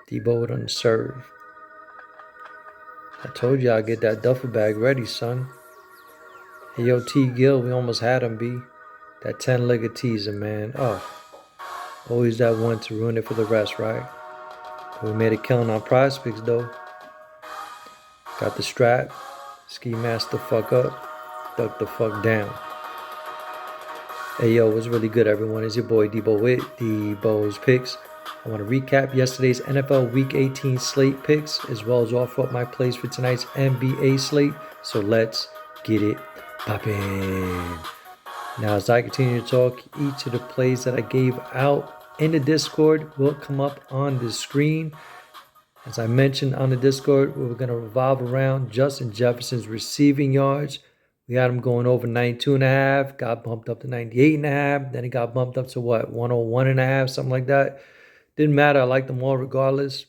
Debo on the serve. I told you I'd get that duffel bag ready, son. Hey, yo, T. Gill, we almost had him, B. That 10-legged teaser, man. Oh, always that one to ruin it for the rest, right? We made a killing on Prizepicks, though. Got the strap. Ski mask the fuck up. Duck the fuck down. Hey, yo, what's really good, everyone? It's your boy Debo with Debo's Picks. I want to recap yesterday's NFL Week 18 slate picks, as well as offer up my plays for tonight's NBA slate. So let's get it poppin'. Now, as I continue to talk, each of the plays that I gave out in the Discord will come up on the screen. As I mentioned on the Discord, we were going to revolve around Justin Jefferson's receiving yards. We had him going over 92.5, got bumped up to 98.5. Then it got bumped up to 101.5, something like that. Didn't matter. I liked them all regardless.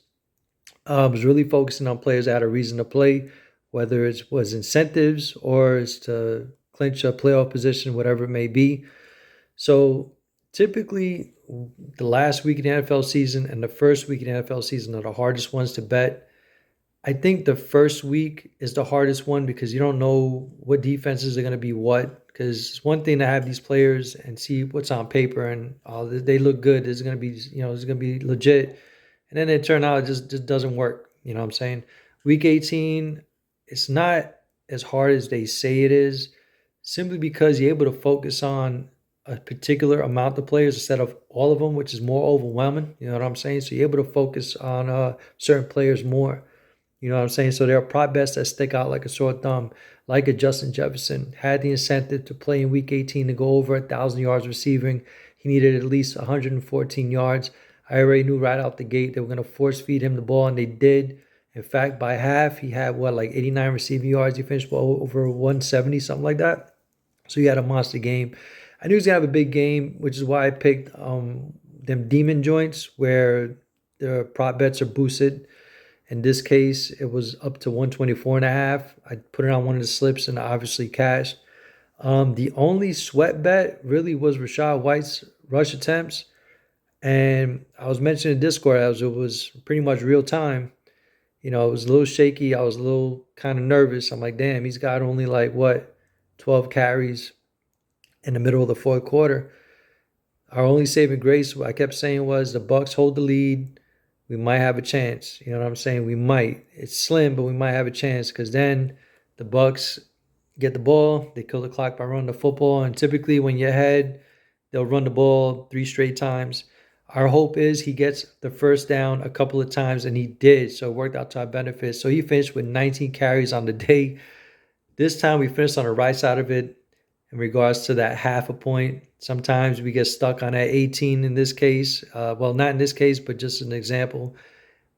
I was really focusing on players that had a reason to play, whether it was incentives or it's to clinch a playoff position, whatever it may be. So typically, the last week of the NFL season and the first week of the NFL season are the hardest ones to bet. I think the first week is the hardest one because you don't know what defenses are going to be what. Because it's one thing to have these players and see what's on paper and they look good. It's going to be, it's going to be legit. And then it turned out it just doesn't work. You know what I'm saying? Week 18, it's not as hard as they say it is, simply because you're able to focus on a particular amount of players instead of all of them, which is more overwhelming. You know what I'm saying? So you're able to focus on certain players more. You know what I'm saying? So there are prop bets that stick out like a sore thumb, like a Justin Jefferson. Had the incentive to play in Week 18 to go over 1,000 yards receiving. He needed at least 114 yards. I already knew right out the gate they were going to force feed him the ball, and they did. In fact, by half, he had, like 89 receiving yards. He finished over 170, something like that. So he had a monster game. I knew he was going to have a big game, which is why I picked them demon joints where the prop bets are boosted. In this case, it was up to 124.5. I put it on one of the slips and obviously cashed. The only sweat bet really was Rachaad White's rush attempts. And I was mentioning in Discord as it was pretty much real time. It was a little shaky. I was a little kind of nervous. I'm like, damn, he's got only 12 carries in the middle of the fourth quarter. Our only saving grace, I kept saying, was the Bucks hold the lead. We might have a chance. You know what I'm saying? We might. It's slim, but we might have a chance because then the Bucks get the ball. They kill the clock by running the football. And typically when you're ahead, they'll run the ball 3 straight times. Our hope is he gets the first down a couple of times, and he did. So it worked out to our benefit. So he finished with 19 carries on the day. This time we finished on the right side of it in regards to that half a point. Sometimes we get stuck on that 18 in this case. Well, not in this case, but just an example.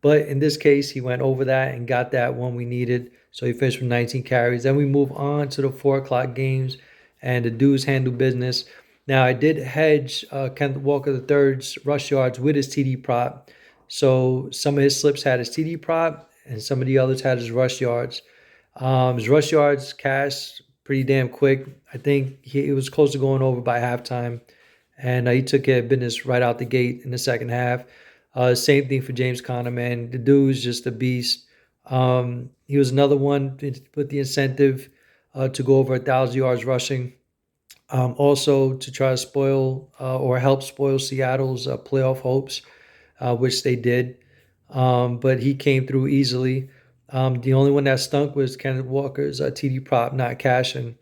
But in this case, he went over that and got that one we needed. So he finished with 19 carries. Then we move on to the 4 o'clock games, and the dudes handle business. Now, I did hedge Kenneth Walker III's rush yards with his TD prop. So some of his slips had his TD prop, and some of the others had his rush yards. His rush yards cashed pretty damn quick. I think he was close to going over by halftime, and he took care of business right out the gate in the second half. Same thing for James Conner, man. The dude's just a beast. He was another one with the incentive to go over 1,000 yards rushing. Also to try to spoil or help spoil Seattle's playoff hopes, which they did. But he came through easily. The only one that stunk was Kenneth Walker's TD prop not cashing.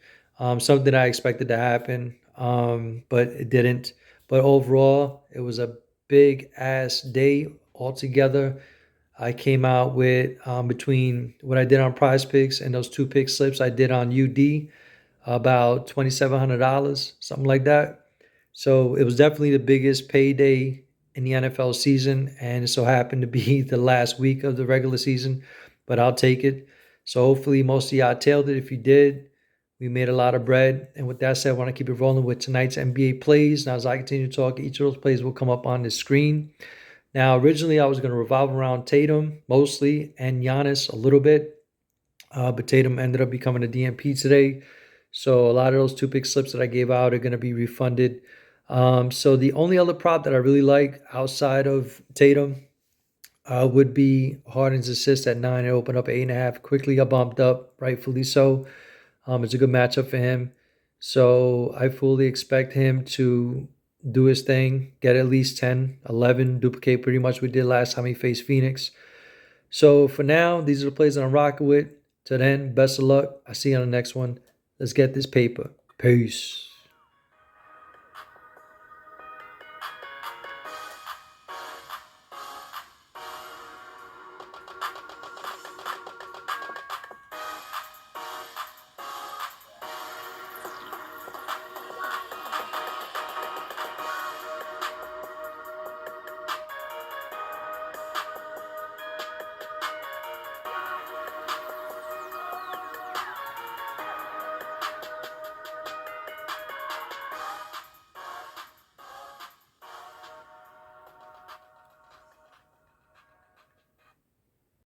Something I expected to happen, but it didn't. But overall, it was a big ass day altogether. I came out with between what I did on Prizepicks and those 2 pick slips I did on UD, about $2,700, something like that. So it was definitely the biggest payday in the NFL season, and it so happened to be the last week of the regular season, but I'll take it. So hopefully most of y'all tailed it. If you did, we made a lot of bread. And with that said, I want to keep it rolling with tonight's NBA plays. Now, as I continue to talk, each of those plays will come up on the screen. Now, originally I was going to revolve around Tatum mostly and Giannis a little bit, but Tatum ended up becoming a DMP today. So a lot of those 2 pick slips that I gave out are going to be refunded. So the only other prop that I really like outside of Tatum would be Harden's assist at 9. It opened up 8.5. Quickly got bumped up, rightfully so. It's a good matchup for him. So I fully expect him to do his thing, get at least 10, 11, duplicate pretty much what we did last time he faced Phoenix. So for now, these are the plays that I'm rocking with. Till then, best of luck. I'll see you on the next one. Let's get this paper. Peace.